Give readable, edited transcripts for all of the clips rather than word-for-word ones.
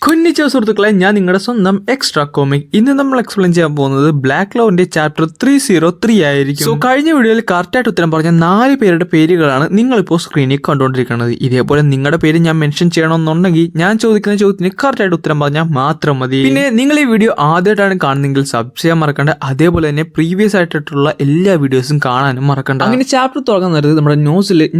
കുഞ്ഞിച്ച സുഹൃത്തുക്കളെ, ഞാൻ നിങ്ങളുടെ സ്വന്തം എക്സ്ട്രാ കോമിക്. ഇന്ന് നമ്മൾ എക്സ്പ്ലെയിൻ ചെയ്യാൻ പോകുന്നത് ബ്ലാക്ക് ലോന്റെ ചാപ്റ്റർ 303 ആയിരിക്കും. സോ കഴിഞ്ഞ വീഡിയോയിൽ കറക്റ്റായിട്ട് ഉത്തരം പറഞ്ഞ 4 പേരുടെ പേരുകളാണ് നിങ്ങളിപ്പോൾ സ്ക്രീനിൽ കണ്ടുകൊണ്ടിരിക്കുന്നത്. ഇതേപോലെ നിങ്ങളുടെ പേര് ഞാൻ മെൻഷൻ ചെയ്യണമെന്നുണ്ടെങ്കിൽ ഞാൻ ചോദിക്കുന്ന ചോദ്യത്തിന് കറക്റ്റായിട്ട് ഉത്തരം പറഞ്ഞാൽ മാത്രം മതി. പിന്നെ നിങ്ങൾ ഈ വീഡിയോ ആദ്യമായിട്ടാണ് കാണുന്നതെങ്കിൽ സബ് ചെയ്യാൻ മറക്കണ്ട. അതേപോലെ തന്നെ പ്രീവിയസ് ആയിട്ടുള്ള എല്ലാ വീഡിയോസും കാണാനും മറക്കണ്ട. അങ്ങനെ ചാപ്റ്റർ തുടങ്ങാൻ നേരത്ത് നമ്മുടെ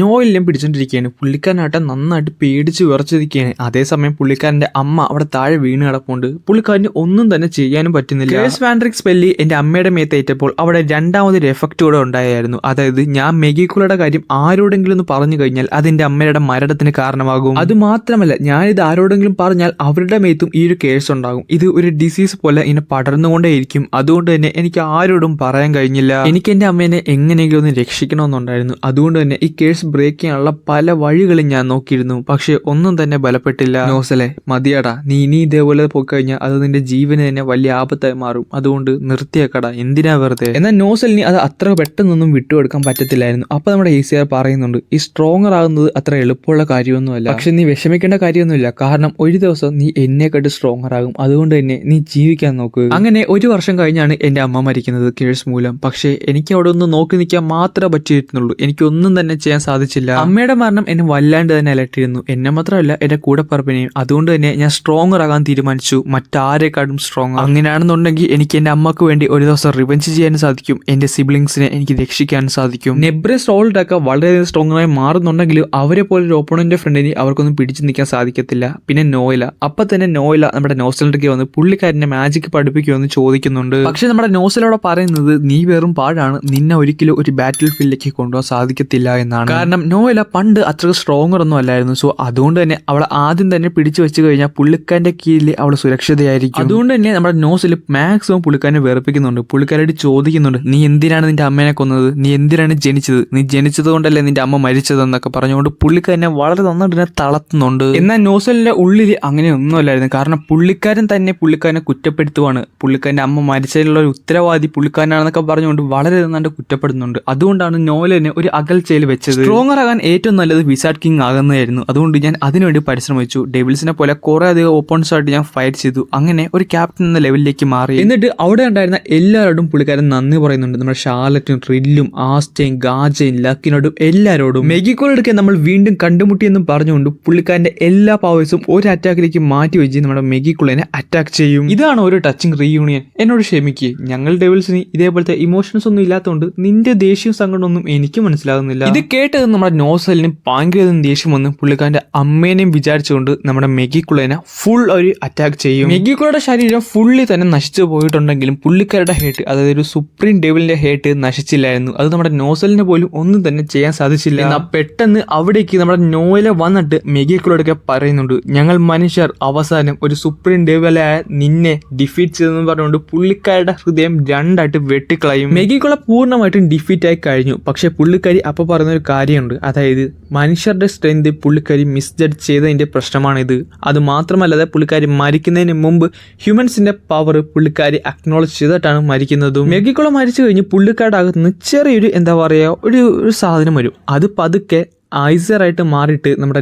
നോയിലിനെ പിടിച്ചോണ്ടിരിക്കുകയാണ്. പുള്ളിക്കാരനായിട്ട് നന്നായിട്ട് പേടിച്ച് വിറച്ചിരിക്കുകയാണ്. അതേസമയം പുള്ളിക്കാരന്റെ അമ്മ അവിടെ താഴെ വീണ് കിടപ്പുണ്ട്. പുള്ളിക്കാരന് ഒന്നും തന്നെ ചെയ്യാനും പറ്റുന്നില്ല. കേസ് വാൻഡ്രിക് സ്പെല്ലി എന്റെ അമ്മയുടെ മേത്തേറ്റപ്പോൾ അവിടെ രണ്ടാമതൊരു എഫക്റ്റ് കൂടെ ഉണ്ടായിരുന്നു. അതായത് ഞാൻ മെഗിക്കുളയുടെ കാര്യം ആരോടെങ്കിലും ഒന്ന് പറഞ്ഞു കഴിഞ്ഞാൽ അതെന്റെ അമ്മയുടെ മരണത്തിന് കാരണമാകും. അത് മാത്രമല്ല, ഞാനിത് ആരോടെങ്കിലും പറഞ്ഞാൽ അവരുടെ മേത്തും ഈ ഒരു കേസ് ഉണ്ടാകും. ഇത് ഒരു ഡിസീസ് പോലെ ഇങ്ങനെ പടർന്നുകൊണ്ടേയിരിക്കും. അതുകൊണ്ട് തന്നെ എനിക്ക് ആരോടും പറയാൻ കഴിഞ്ഞില്ല. എനിക്ക് എന്റെ അമ്മേനെ എങ്ങനെയെങ്കിലും ഒന്ന് രക്ഷിക്കണമെന്നുണ്ടായിരുന്നു. അതുകൊണ്ട് തന്നെ ഈ കേസ് ബ്രേക്ക് ചെയ്യാനുള്ള പല വഴികളും ഞാൻ നോക്കിയിരുന്നു. പക്ഷെ ഒന്നും തന്നെ ബലപ്പെട്ടില്ല. നോസലെ, മതിയാടാ, നീ ഇനി ഇതേപോലെ പോയി കഴിഞ്ഞാൽ അത് നിന്റെ ജീവന് തന്നെ വലിയ ആപത്തായി മാറും. അതുകൊണ്ട് നിർത്തിയേക്കടാ, എന്തിനാ വെറുതെ. എന്നാൽ നോസലിന് അത് അത്ര പെട്ടെന്നൊന്നും വിട്ടുകൊടുക്കാൻ പറ്റത്തില്ലായിരുന്നു. അപ്പൊ നമ്മുടെ ഈസിയർ പറയുന്നുണ്ട്, ഈ സ്ട്രോങ്ങർ ആകുന്നത് അത്ര എളുപ്പമുള്ള കാര്യമൊന്നുമല്ല. പക്ഷെ നീ വിഷമിക്കേണ്ട കാര്യമൊന്നുമില്ല. കാരണം ഒരു ദിവസം നീ എന്നെക്കാട്ട് സ്ട്രോങ്ങർ ആകും. അതുകൊണ്ട് തന്നെ നീ ജീവിക്കാൻ നോക്ക്. അങ്ങനെ 1 വർഷം കഴിഞ്ഞാണ് എന്റെ അമ്മ മരിക്കുന്നത് കേസ് മൂലം. പക്ഷെ എനിക്ക് അവിടെ ഒന്ന് നോക്കി നിൽക്കാൻ മാത്രമേ പറ്റിയിരുന്നുള്ളൂ. എനിക്കൊന്നും തന്നെ ചെയ്യാൻ സാധിച്ചില്ല. അമ്മയുടെ മരണം എന്നെ വല്ലാണ്ട് തന്നെ അലട്ടിയിരുന്നു. എന്നെ മാത്രമല്ല എന്റെ കൂടെ പറപ്പിനെയും. അതുകൊണ്ട് തന്നെ ഞാൻ സ്ട്രോങ്ങർ ആകാൻ തീരുമാനിച്ചു, മറ്റാരെക്കാളും സ്ട്രോങ്. അങ്ങനെയാണെന്നുണ്ടെങ്കിൽ എനിക്ക് എന്റെ അമ്മക്ക് വേണ്ടി ഒരു ദിവസം റിവെഞ്ച് ചെയ്യാൻ സാധിക്കും. എന്റെ സിബ്ലിങ്സിനെ എനിക്ക് രക്ഷിക്കാൻ സാധിക്കും. നെബ്രസ് സോൾട്ടൊക്കെ വളരെയധികം സ്ട്രോങ് ആയി മാറുന്നുണ്ടെങ്കിലും അവരെ പോലെ ഒരു ഓപ്പോണന്റ് ഫ്രണ്ടിന് അവർക്കൊന്നും പിടിച്ചു നിൽക്കാൻ സാധിക്കത്തില്ല. പിന്നെ നോയില, അപ്പൊ തന്നെ നോയില നമ്മുടെ നോസലിലേക്ക് വന്ന് പുള്ളിക്കാരനെ മാജിക് പഠിപ്പിക്കുമെന്ന് ചോദിക്കുന്നുണ്ട്. പക്ഷെ നമ്മുടെ നോസലോടെ പറയുന്നത്, നീ വെറും പാഴാണ്, നിന്നെ ഒരിക്കലും ഒരു ബാറ്റിൽ ഫീൽഡിലേക്ക് കൊണ്ടുപോകാൻ സാധിക്കത്തില്ല എന്നാണ്. കാരണം നോയില പണ്ട് അത്ര സ്ട്രോങ്ങർ ഒന്നും അല്ലായിരുന്നു. സോ അതുകൊണ്ട് തന്നെ അവളെ ആദ്യം തന്നെ പിടിച്ചു വെച്ച് കഴിഞ്ഞാൽ പുള്ളിക്കാരന്റെ കീഴിൽ അവൾ സുരക്ഷിതയായിരിക്കും. അതുകൊണ്ട് തന്നെ നമ്മുടെ നോസിൽ മാക്സിമം പുള്ളിക്കാരനെ വെറുപ്പിക്കുന്നുണ്ട്. പുള്ളിക്കാരോട് ചോദിക്കുന്നുണ്ട്, നീ എന്തിനാണ് നിന്റെ അമ്മേനെ കൊന്നത്, നീ എന്തിനാണ് ജനിച്ചത്, നീ ജനിച്ചത് കൊണ്ടല്ലേ നിന്റെ അമ്മ മരിച്ചതെന്നൊക്കെ പറഞ്ഞുകൊണ്ട് പുള്ളിക്കാരനെ വളരെ നന്നായിട്ട് തന്നെ തളർത്തുന്നുണ്ട്. എന്നാൽ നോസലിന്റെ ഉള്ളിൽ അങ്ങനെ ഒന്നുമല്ലായിരുന്നു. കാരണം പുള്ളിക്കാരൻ തന്നെ പുള്ളിക്കാരനെ കുറ്റപ്പെടുത്തുവാണ്. പുള്ളിക്കാരന്റെ അമ്മ മരിച്ചതിനുള്ള ഒരു ഉത്തരവാദി പുള്ളിക്കാരനാണെന്നൊക്കെ പറഞ്ഞുകൊണ്ട് വളരെ നന്നായിട്ട് കുറ്റപ്പെടുന്നുണ്ട്. അതുകൊണ്ടാണ് നോലനെ ഒരു അകൽച്ചയിൽ വെച്ചത്. സ്ട്രോങ്ങർ ആകാൻ ഏറ്റവും നല്ലത് വിസാർഡ് കിങ് ആകുന്നതായിരുന്നു. അതുകൊണ്ട് ഞാൻ അതിനുവേണ്ടി പരിശ്രമിച്ചു. ഡെവിൾസിനെ പോലെ കുറെ അധികം ഓപ്പോണൻസ് ആയിട്ട് ഞാൻ ഫൈറ്റ് ചെയ്തു. അങ്ങനെ ഒരു ക്യാപ്റ്റൻ എന്ന ലെവലിലേക്ക് മാറി. എന്നിട്ട് അവിടെ ഉണ്ടായിരുന്ന എല്ലാവരോടും പുള്ളിക്കാരൻ നന്ദി പറയുന്നുണ്ട്. നമ്മുടെ ഷാർലറ്റും റില്ലും ആസ്റ്റയും ഗാജയും ലക്കിനോടും എല്ലാവരോടും. മെഗിക്കോളൊക്കെ നമ്മൾ വീണ്ടും കണ്ടുമുട്ടിയെന്നും പറഞ്ഞുകൊണ്ട് പുള്ളിക്കാരന്റെ എല്ലാ പവേഴ്സും ഒരു അറ്റാക്കിലേക്ക് മാറ്റി വെച്ച് നമ്മുടെ മെഗിക്കുള്ളനെ അറ്റാക്ക് ചെയ്യും. ഇതാണ് ഒരു ടച്ചിങ് റീയൂണിയൻ. എന്നോട് ക്ഷമിക്കുക, ഞങ്ങൾ ഡെവിൾസിന് ഇതേപോലത്തെ ഇമോഷൻസ് ഒന്നും ഇല്ലാത്തതുകൊണ്ട് നിന്റെ ദേഷ്യവും സങ്കടമൊന്നും എനിക്ക് മനസ്സിലാകുന്നില്ല. ഇത് കേട്ടത് നമ്മുടെ നോസലിന് ഭയങ്കര ദേഷ്യം വന്ന് പുള്ളിക്കാരന്റെ അമ്മേനെയും വിചാരിച്ചുകൊണ്ട് നമ്മുടെ മെഗിക്കുള്ളനെ ഫുൾ ഒരു അറ്റാക്ക് ചെയ്യും. മെഗിക്കുളയുടെ ശരീരം ഫുള്ളി തന്നെ നശിച്ചു പോയിട്ടുണ്ടെങ്കിലും പുള്ളിക്കാരുടെ ഹേട്ട്, അതായത് ഒരു സുപ്രീം ഡെവിലിന്റെ ഹേട്ട് നശിച്ചില്ലായിരുന്നു. അത് നമ്മുടെ നോസലിന് പോലും ഒന്നും തന്നെ ചെയ്യാൻ സാധിച്ചില്ല. എന്നാൽ പെട്ടെന്ന് അവിടേക്ക് നമ്മുടെ നോയില വന്നിട്ട് മെഗിക്കുളോടൊക്കെ പറയുന്നുണ്ട്, ഞങ്ങൾ മനുഷ്യർ അവസാനം ഒരു സുപ്രീം ഡെവിലായ നിന്നെ ഡിഫീറ്റ് ചെയ്തെന്ന് പറഞ്ഞുകൊണ്ട് പുള്ളിക്കാരുടെ ഹൃദയം 2ആയിട്ട് വെട്ടിക്കളയും. മെഗിക്കുള പൂർണ്ണമായിട്ടും ഡിഫീറ്റ് ആയി കഴിഞ്ഞു. പക്ഷെ പുള്ളിക്കാരി അപ്പൊ പറയുന്ന ഒരു കാര്യമുണ്ട്, അതായത് മനുഷ്യരുടെ സ്ട്രെങ്ത് പുള്ളിക്കാരി മിസ്ജഡ്ജ് ചെയ്തതിന്റെ പ്രശ്നമാണിത്. അത് മാത്രമല്ലാതെ പുള്ളിക്കാരി മരിക്കുന്നതിന് മുമ്പ് ഹ്യൂമൻസിന്റെ പവർ പുള്ളിക്കാരി അക്നോളജ് ചെയ്തിട്ടാണ് മരിക്കുന്നതും. മെഗിക്കുള മരിച്ചു കഴിഞ്ഞ് പുള്ളിക്കാരുടെ അകത്തുനിന്ന് ചെറിയൊരു എന്താ പറയുക ഒരു സാധനം വരും. അത് പതുക്കെ ഐസറായിട്ട് മാറിയിട്ട് നമ്മുടെ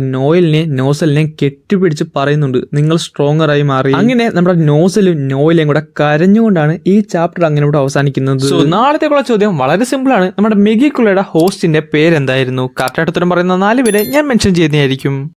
നോസലിനെ കെട്ടിപ്പിടിച്ച് പറയുന്നുണ്ട്, നിങ്ങൾ സ്ട്രോങ്ങർ ആയി മാറി. അങ്ങനെ നമ്മുടെ നോസലും നോയിലും കൂടെ കരഞ്ഞുകൊണ്ടാണ് ഈ ചാപ്റ്റർ അങ്ങനെ ഇവിടെ അവസാനിക്കുന്നത്. സോ നാളത്തേക്കുള്ള ചോദ്യം വളരെ സിമ്പിൾ ആണ്. നമ്മുടെ മെഗിക്കുള്ളയുടെ ഹോസ്റ്റിന്റെ പേരെന്തായിരുന്നു? കറക്റ്റായിട്ട് ഉത്തരം പറയുന്ന 4 പേരെ ഞാൻ മെൻഷൻ ചെയ്യുന്നതായിരിക്കും.